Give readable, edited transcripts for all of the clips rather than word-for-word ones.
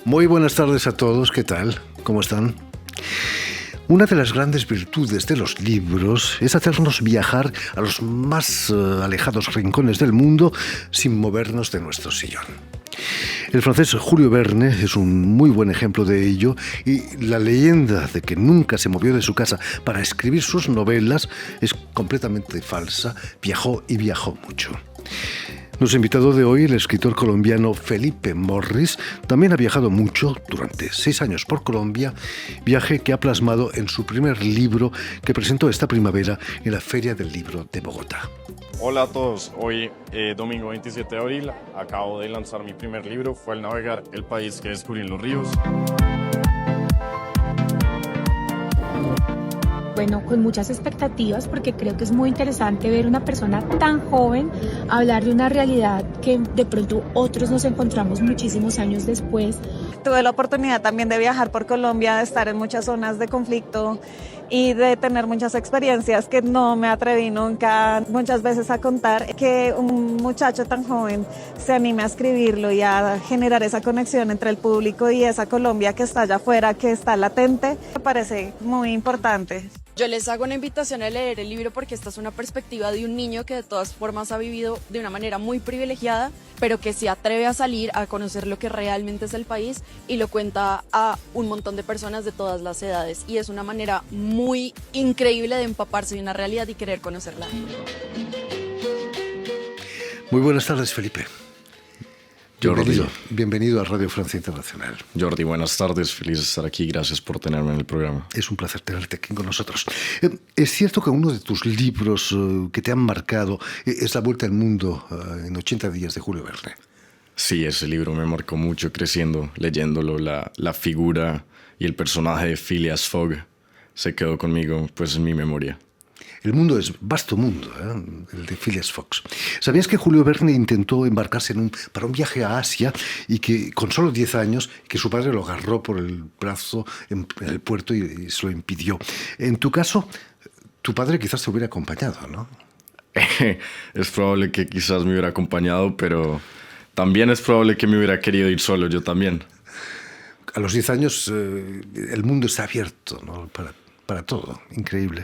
Muy buenas tardes a todos, ¿qué tal? ¿Cómo están? Una de las grandes virtudes de los libros es hacernos viajar a los más alejados rincones del mundo sin movernos de nuestro sillón. El francés Julio Verne es un muy buen ejemplo de ello y la leyenda de que nunca se movió de su casa para escribir sus novelas es completamente falsa. Viajó y viajó mucho. Nuestro invitado de hoy, el escritor colombiano Felipe Morris, también ha viajado mucho durante 6 años por Colombia, viaje que ha plasmado en su primer libro que presentó esta primavera en la Feria del Libro de Bogotá. Hola a todos, hoy domingo 27 de abril acabo de lanzar mi primer libro, fue Al navegar el país que descubrí en los ríos. Bueno, con muchas expectativas porque creo que es muy interesante ver una persona tan joven hablar de una realidad que de pronto otros nos encontramos muchísimos años después. Tuve la oportunidad también de viajar por Colombia, de estar en muchas zonas de conflicto y de tener muchas experiencias que no me atreví nunca muchas veces a contar. Que un muchacho tan joven se anime a escribirlo y a generar esa conexión entre el público y esa Colombia que está allá afuera, que está latente, me parece muy importante. Yo les hago una invitación a leer el libro porque esta es una perspectiva de un niño que de todas formas ha vivido de una manera muy privilegiada, pero que se atreve a salir a conocer lo que realmente es el país y lo cuenta a un montón de personas de todas las edades. Y es una manera muy increíble de empaparse de una realidad y querer conocerla. Muy buenas tardes, Felipe. Jordi. Bienvenido a Radio Francia Internacional. Jordi, buenas tardes, feliz de estar aquí, gracias por tenerme en el programa. Es un placer tenerte aquí con nosotros. Es cierto que uno de tus libros que te han marcado es La Vuelta al Mundo en 80 días de Julio Verne. Sí, ese libro me marcó mucho creciendo, leyéndolo, la figura y el personaje de Phileas Fogg se quedó conmigo pues en mi memoria. El mundo es vasto mundo, el de Phileas Fogg. ¿Sabías que Julio Verne intentó embarcarse para un viaje a Asia y que con solo 10 años, que su padre lo agarró por el brazo en el puerto y se lo impidió? En tu caso, tu padre quizás te hubiera acompañado, ¿no? Es probable que quizás me hubiera acompañado, pero también es probable que me hubiera querido ir solo, yo también. A los 10 años el mundo está abierto, ¿no? para todo, increíble.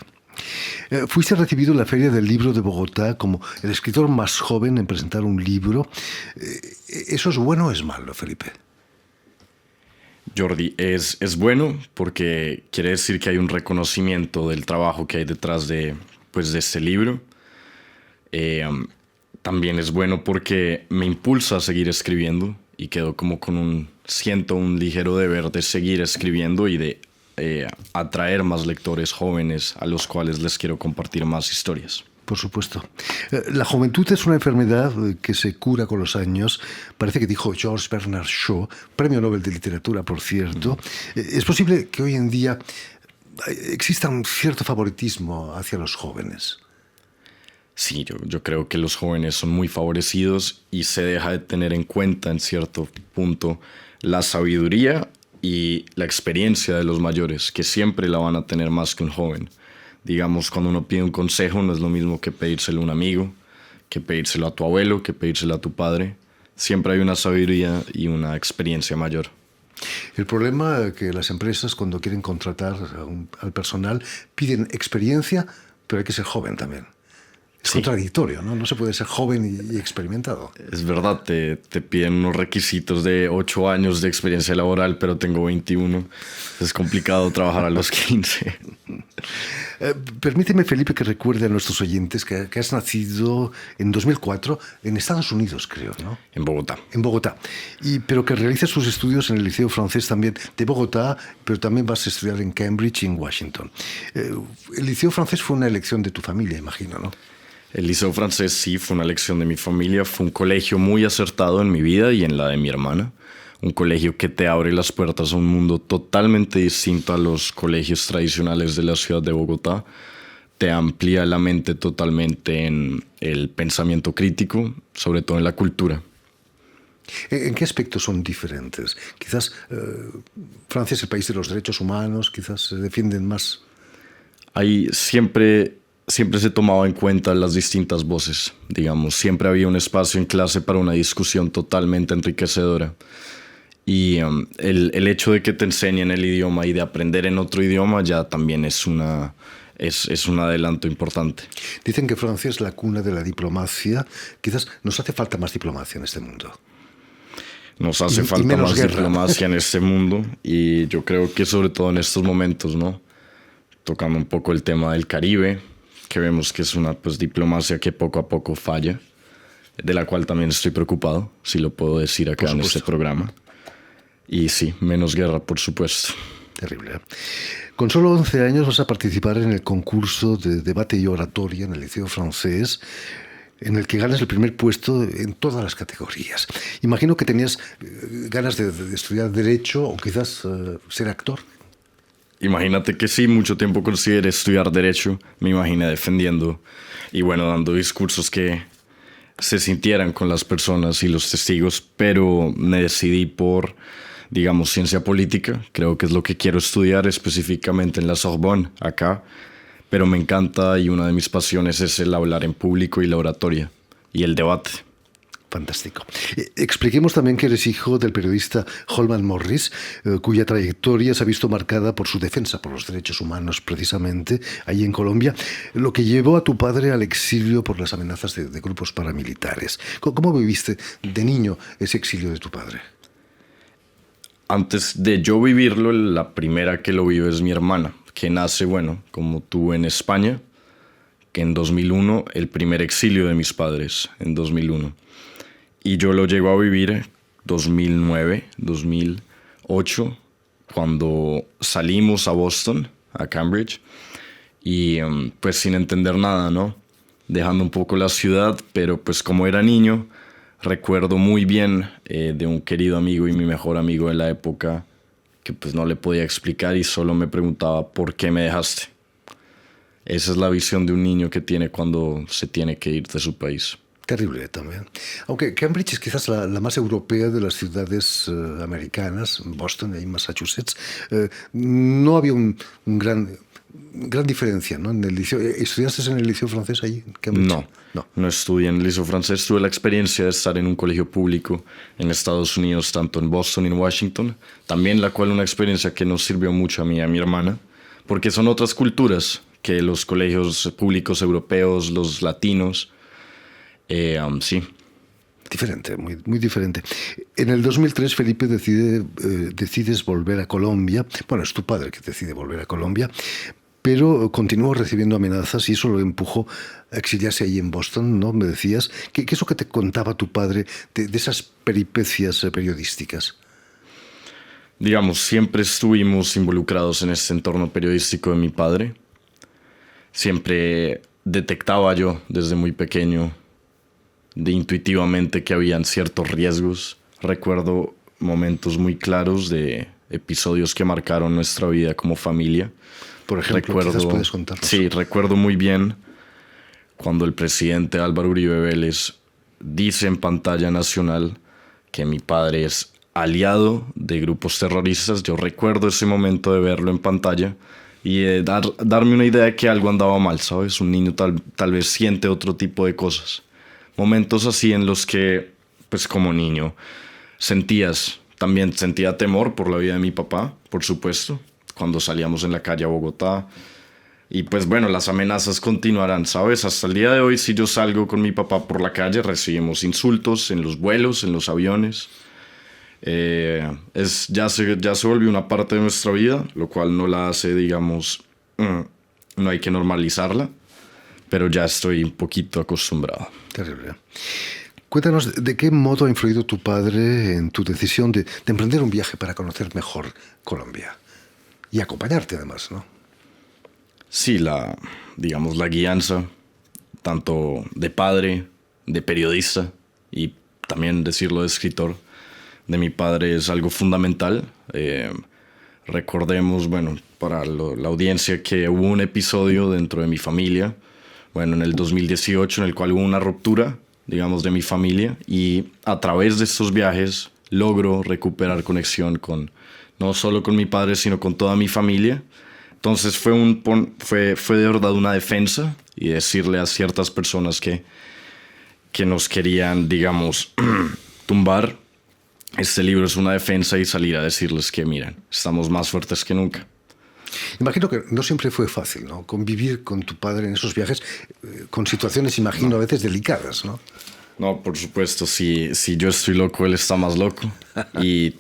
Fuiste recibido en la Feria del Libro de Bogotá como el escritor más joven en presentar un libro. ¿Eso es bueno o es malo, Felipe? Jordi, es bueno porque quiere decir que hay un reconocimiento del trabajo que hay detrás de este libro. También es bueno porque me impulsa a seguir escribiendo y quedo como siento un ligero deber de seguir escribiendo y de atraer más lectores jóvenes a los cuales les quiero compartir más historias. Por supuesto. La juventud es una enfermedad que se cura con los años. Parece que dijo George Bernard Shaw, premio Nobel de Literatura, por cierto. ¿Es posible que hoy en día exista un cierto favoritismo hacia los jóvenes? Sí, yo creo que los jóvenes son muy favorecidos y se deja de tener en cuenta en cierto punto la sabiduría y la experiencia de los mayores, que siempre la van a tener más que un joven. Digamos, cuando uno pide un consejo no es lo mismo que pedírselo a un amigo, que pedírselo a tu abuelo, que pedírselo a tu padre. Siempre hay una sabiduría y una experiencia mayor. El problema es que las empresas, cuando quieren contratar al personal, piden experiencia, pero hay que ser joven también. Es contradictorio, ¿no? No se puede ser joven y experimentado. Es verdad, te piden unos requisitos de 8 años de experiencia laboral, pero tengo 21. Es complicado trabajar a los 15. Permíteme, Felipe, que recuerde a nuestros oyentes que has nacido en 2004 en Estados Unidos, creo, ¿no? En Bogotá. En Bogotá. Pero que realizas tus estudios en el Liceo Francés también de Bogotá, pero también vas a estudiar en Cambridge y en Washington. El Liceo Francés fue una elección de tu familia, imagino, ¿no? El Liceo Francés sí fue una elección de mi familia, fue un colegio muy acertado en mi vida y en la de mi hermana. Un colegio que te abre las puertas a un mundo totalmente distinto a los colegios tradicionales de la ciudad de Bogotá. Te amplía la mente totalmente en el pensamiento crítico, sobre todo en la cultura. ¿En qué aspectos son diferentes? Quizás Francia es el país de los derechos humanos, quizás se defienden más. Ahí siempre se tomaba en cuenta las distintas voces, digamos. Siempre había un espacio en clase para una discusión totalmente enriquecedora. Y el hecho de que te enseñen el idioma y de aprender en otro idioma ya también es un adelanto importante. Dicen que Francia es la cuna de la diplomacia. Quizás nos hace falta más diplomacia en este mundo. Nos hace falta más diplomacia en este mundo, y yo creo que sobre todo en estos momentos, ¿no? Tocando un poco el tema del Caribe, que vemos que es una diplomacia que poco a poco falla, de la cual también estoy preocupado, si lo puedo decir acá en este programa. Y sí, menos guerra, por supuesto. Terrible, ¿eh? Con solo 11 años vas a participar en el concurso de debate y oratoria en el Liceo Francés, en el que ganas el primer puesto en todas las categorías. Imagino que tenías ganas de estudiar Derecho o quizás ser actor. Imagínate que sí, mucho tiempo consideré estudiar Derecho. Me imaginé defendiendo y dando discursos que se sintieran con las personas y los testigos, pero me decidí por, ciencia política. Creo que es lo que quiero estudiar, específicamente en la Sorbonne, acá. Pero me encanta, y una de mis pasiones es el hablar en público y la oratoria y el debate. Fantástico. Expliquemos también que eres hijo del periodista Holman Morris, cuya trayectoria se ha visto marcada por su defensa por los derechos humanos, precisamente, ahí en Colombia, lo que llevó a tu padre al exilio por las amenazas de grupos paramilitares. ¿Cómo viviste de niño ese exilio de tu padre? Antes de yo vivirlo, la primera que lo vive es mi hermana, que nace, como tú, en España, que en 2001, el primer exilio de mis padres, en 2001. Y yo lo llego a vivir 2009, 2008, cuando salimos a Boston, a Cambridge, y pues sin entender nada, ¿no? Dejando un poco la ciudad, pero pues como era niño, recuerdo muy bien de un querido amigo y mi mejor amigo de la época, que pues no le podía explicar y solo me preguntaba ¿por qué me dejaste? Esa es la visión de un niño que tiene cuando se tiene que ir de su país. Terrible también. Aunque Cambridge es quizás la más europea de las ciudades americanas, Boston y Massachusetts, no había un gran diferencia, ¿no? En el liceo. ¿Estudiaste en el liceo francés ahí en Cambridge? No estudié en el liceo francés. Tuve la experiencia de estar en un colegio público en Estados Unidos, tanto en Boston y en Washington. También una experiencia que nos sirvió mucho a mí y a mi hermana, porque son otras culturas que los colegios públicos europeos, los latinos. Sí. Diferente, muy, muy diferente. En el 2003 Felipe decides volver a Colombia. Bueno, es tu padre que decide volver a Colombia, pero continuó recibiendo amenazas y eso lo empujó a exiliarse ahí en Boston, ¿no? Me decías. ¿Qué es lo que te contaba tu padre de esas peripecias periodísticas? Siempre estuvimos involucrados en este entorno periodístico de mi padre. Siempre detectaba yo desde muy pequeño intuitivamente que habían ciertos riesgos. Recuerdo momentos muy claros de episodios que marcaron nuestra vida como familia. Por ejemplo, quizás puedes contarnos. Sí, recuerdo muy bien cuando el presidente Álvaro Uribe Vélez dice en pantalla nacional que mi padre es aliado de grupos terroristas. Yo recuerdo ese momento de verlo en pantalla y darme una idea de que algo andaba mal, ¿sabes? Un niño tal vez siente otro tipo de cosas. Momentos así en los que, pues como niño, también sentía temor por la vida de mi papá, por supuesto, cuando salíamos en la calle a Bogotá. Y pues las amenazas continuarán, ¿sabes? Hasta el día de hoy, si yo salgo con mi papá por la calle, recibimos insultos en los vuelos, en los aviones. Ya se volvió una parte de nuestra vida, lo cual no la hace, no hay que normalizarla. Pero ya estoy un poquito acostumbrado. Terrible. Cuéntanos, ¿de qué modo ha influido tu padre en tu decisión de emprender un viaje para conocer mejor Colombia? Y acompañarte además, ¿no? Sí, la guianza, tanto de padre, de periodista y también decirlo de escritor, de mi padre es algo fundamental. Recordemos, para la audiencia, que hubo un episodio dentro de mi familia, en el 2018, en el cual hubo una ruptura, de mi familia, y a través de estos viajes logro recuperar conexión no solo con mi padre, sino con toda mi familia. Entonces fue de verdad una defensa y decirle a ciertas personas que nos querían, tumbar, este libro es una defensa y salir a decirles que, miren, estamos más fuertes que nunca. Imagino que no siempre fue fácil, ¿no? Convivir con tu padre en esos viajes, con situaciones, imagino, a veces delicadas, ¿no? No, por supuesto, si yo estoy loco, él está más loco. Y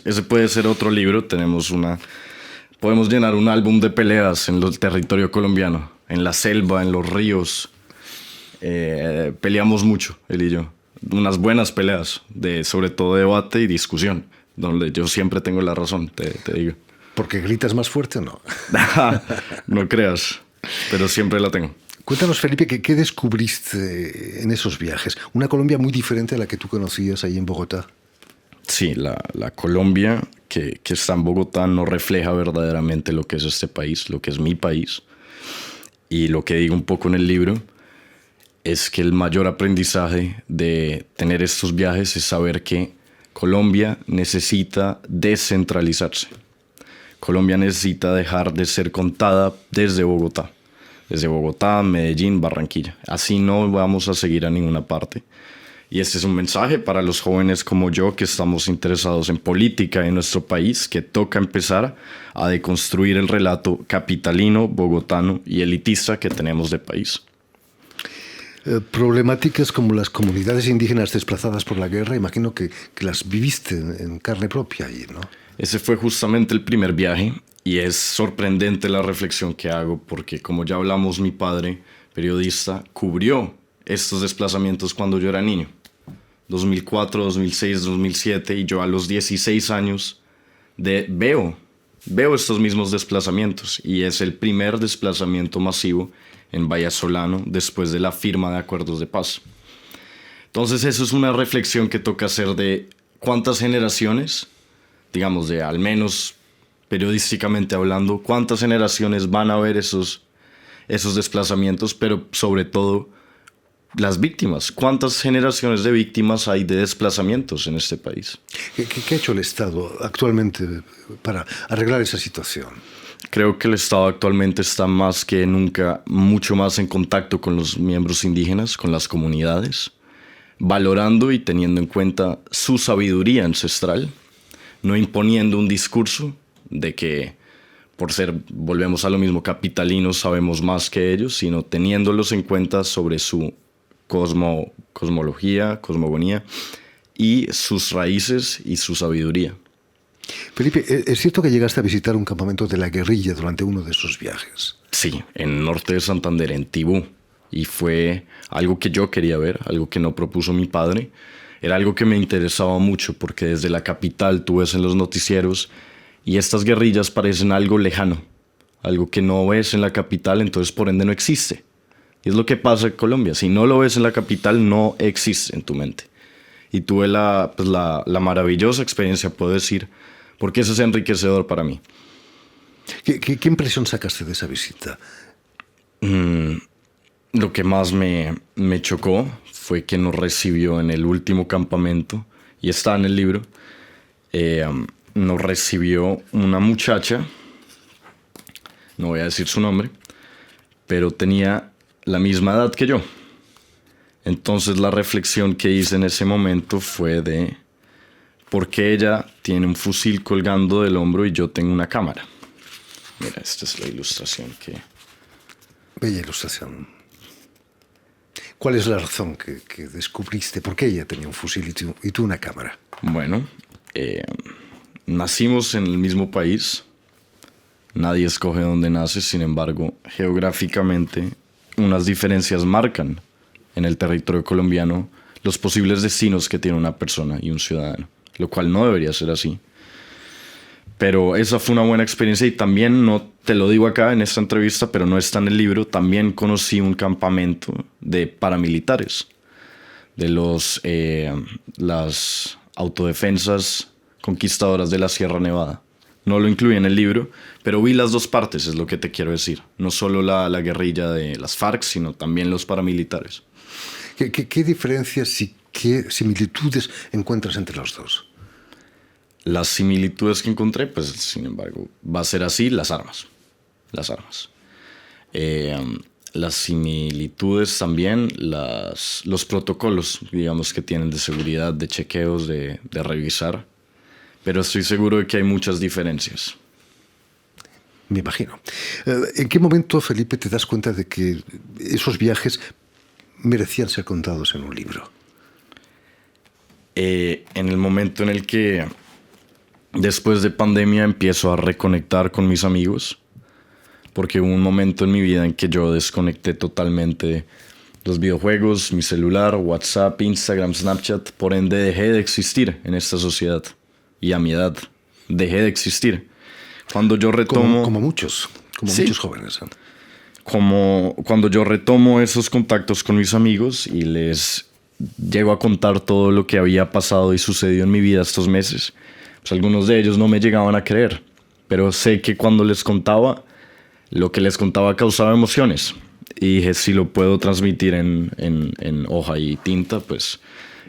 ese puede ser otro libro, podemos llenar un álbum de peleas en el territorio colombiano, en la selva, en los ríos. Peleamos mucho, él y yo. Unas buenas peleas, sobre todo debate y discusión, donde yo siempre tengo la razón, te digo. ¿Porque gritas más fuerte o no? No creas, pero siempre la tengo. Cuéntanos, Felipe, ¿qué descubriste en esos viajes? Una Colombia muy diferente a la que tú conocías ahí en Bogotá. Sí, la Colombia que está en Bogotá no refleja verdaderamente lo que es este país, lo que es mi país. Y lo que digo un poco en el libro es que el mayor aprendizaje de tener estos viajes es saber que Colombia necesita descentralizarse. Colombia necesita dejar de ser contada desde Bogotá. Desde Bogotá, Medellín, Barranquilla. Así no vamos a seguir a ninguna parte. Y este es un mensaje para los jóvenes como yo que estamos interesados en política en nuestro país, que toca empezar a deconstruir el relato capitalino, bogotano y elitista que tenemos de país. Problemáticas como las comunidades indígenas desplazadas por la guerra, imagino que las viviste en carne propia allí, ¿no? Ese fue justamente el primer viaje y es sorprendente la reflexión que hago porque, como ya hablamos, mi padre, periodista, cubrió estos desplazamientos cuando yo era niño. 2004, 2006, 2007, y yo a los 16 años veo estos mismos desplazamientos y es el primer desplazamiento masivo en Vallasolano después de la firma de acuerdos de paz. Entonces eso es una reflexión que toca hacer de cuántas generaciones, digamos de al menos periodísticamente hablando, cuántas generaciones van a ver esos desplazamientos, pero sobre todo las víctimas. ¿Cuántas generaciones de víctimas hay de desplazamientos en este país? ¿Qué ha hecho el Estado actualmente para arreglar esa situación? Creo que el Estado actualmente está más que nunca mucho más en contacto con los miembros indígenas, con las comunidades, valorando y teniendo en cuenta su sabiduría ancestral, no imponiendo un discurso de que por ser, volvemos a lo mismo, capitalinos sabemos más que ellos, sino teniéndolos en cuenta sobre su cosmología, cosmogonía y sus raíces y su sabiduría. Felipe, ¿es cierto que llegaste a visitar un campamento de la guerrilla durante uno de esos viajes? Sí, en el norte de Santander, en Tibú. Y fue algo que yo quería ver, algo que no propuso mi padre. Era algo que me interesaba mucho porque desde la capital tú ves en los noticieros y estas guerrillas parecen algo lejano, algo que no ves en la capital, entonces por ende no existe. Y es lo que pasa en Colombia. Si no lo ves en la capital, no existe en tu mente. Y tuve la maravillosa experiencia, puedo decir, porque eso es enriquecedor para mí. ¿Qué impresión sacaste de esa visita? Lo que más me chocó fue que nos recibió en el último campamento, y está en el libro, nos recibió una muchacha, no voy a decir su nombre, pero tenía la misma edad que yo. Entonces la reflexión que hice en ese momento fue de por qué ella tiene un fusil colgando del hombro y yo tengo una cámara. Mira, esta es la ilustración que... Bella ilustración. ¿Cuál es la razón que descubriste? ¿Por qué ella tenía un fusil y tú una cámara? Bueno, nacimos en el mismo país. Nadie escoge dónde nace, sin embargo, geográficamente unas diferencias marcan en el territorio colombiano los posibles destinos que tiene una persona y un ciudadano, lo cual no debería ser así. Pero esa fue una buena experiencia y también, no te lo digo acá en esta entrevista, pero no está en el libro, también conocí un campamento de paramilitares, de las autodefensas conquistadoras de la Sierra Nevada. No lo incluí en el libro, pero vi las dos partes, es lo que te quiero decir. No solo la guerrilla de las FARC, sino también los paramilitares. ¿Qué diferencias y qué similitudes encuentras entre los dos? Las similitudes que encontré, pues, sin embargo, va a ser así, las armas. Las armas. las similitudes también, los protocolos, digamos, que tienen de seguridad, de chequeos, de revisar. Pero estoy seguro de que hay muchas diferencias. Me imagino. ¿En qué momento, Felipe, te das cuenta de que esos viajes merecían ser contados en un libro? En el momento en el que, después de pandemia, empiezo a reconectar con mis amigos, porque hubo un momento en mi vida en que yo desconecté totalmente los videojuegos, mi celular, WhatsApp, Instagram, Snapchat. Por ende, dejé de existir en esta sociedad. Y a mi edad, dejé de existir. Cuando yo retomo... Como muchos jóvenes. Cuando yo retomo esos contactos con mis amigos y les llego a contar todo lo que había pasado y sucedido en mi vida estos meses, pues algunos de ellos no me llegaban a creer. Pero sé que cuando les contaba, lo que les contaba causaba emociones. Y dije, si lo puedo transmitir en hoja y tinta, pues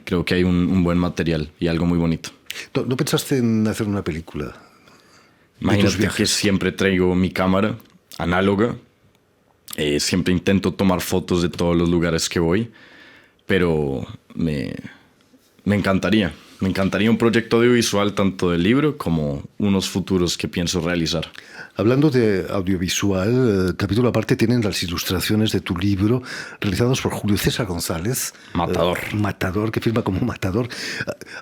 creo que hay un buen material y algo muy bonito. ¿No pensaste en hacer una película? Imagínate que siempre traigo mi cámara análoga. Siempre intento tomar fotos de todos los lugares que voy. Pero me encantaría. Me encantaría un proyecto audiovisual tanto del libro como unos futuros que pienso realizar. Hablando de audiovisual, capítulo aparte tienen las ilustraciones de tu libro realizadas por Julio César González. Matador, que firma como Matador.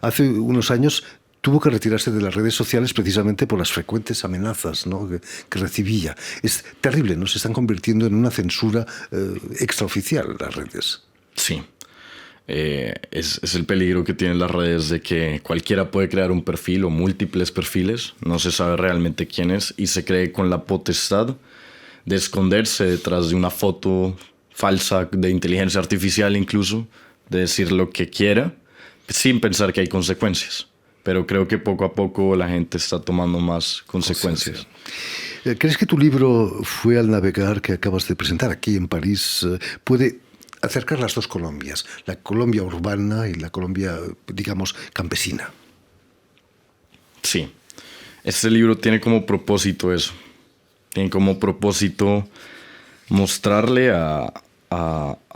Hace unos años tuvo que retirarse de las redes sociales precisamente por las frecuentes amenazas, ¿no?, que recibía. Es terrible, ¿no? Se están convirtiendo en una censura extraoficial las redes. Sí. Es el peligro que tienen las redes de que cualquiera puede crear un perfil o múltiples perfiles, no se sabe realmente quién es y se cree con la potestad de esconderse detrás de una foto falsa de inteligencia artificial, incluso de decir lo que quiera sin pensar que hay consecuencias. Pero creo que poco a poco la gente está tomando más consecuencias. ¿Crees que tu libro Fue al navegar, que acabas de presentar aquí en París, puede acercar las dos Colombias, la Colombia urbana y la Colombia, digamos, campesina? Sí, este libro tiene como propósito eso. Tiene como propósito mostrarle a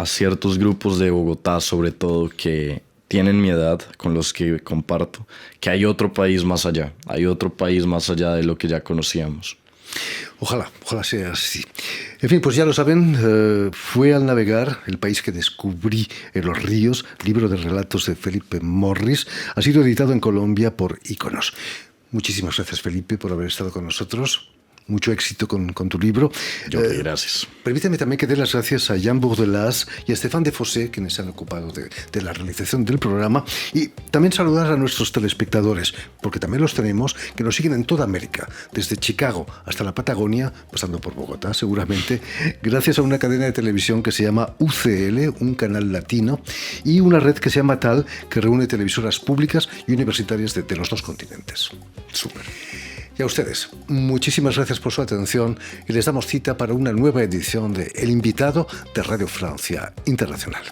ciertos grupos de Bogotá, sobre todo, que tienen mi edad, con los que comparto, que hay otro país más allá. Hay otro país más allá de lo que ya conocíamos. Ojalá sea así. En fin, pues ya lo saben, Fue al navegar, el país que descubrí en los ríos, libro de relatos de Felipe Morris, ha sido editado en Colombia por Iconos. Muchísimas gracias, Felipe, por haber estado con nosotros. Mucho éxito con tu libro. Gracias. Permítame también que dé las gracias a Jean Bourdelas y a Stéphane Defossé, quienes se han ocupado de la realización del programa, y también saludar a nuestros telespectadores, porque también los tenemos, que nos siguen en toda América, desde Chicago hasta la Patagonia, pasando por Bogotá seguramente, gracias a una cadena de televisión que se llama UCL, un canal latino, y una red que se llama TAL, que reúne televisoras públicas y universitarias de los dos continentes. Súper. Y a ustedes, muchísimas gracias por su atención y les damos cita para una nueva edición de El Invitado de Radio Francia Internacional.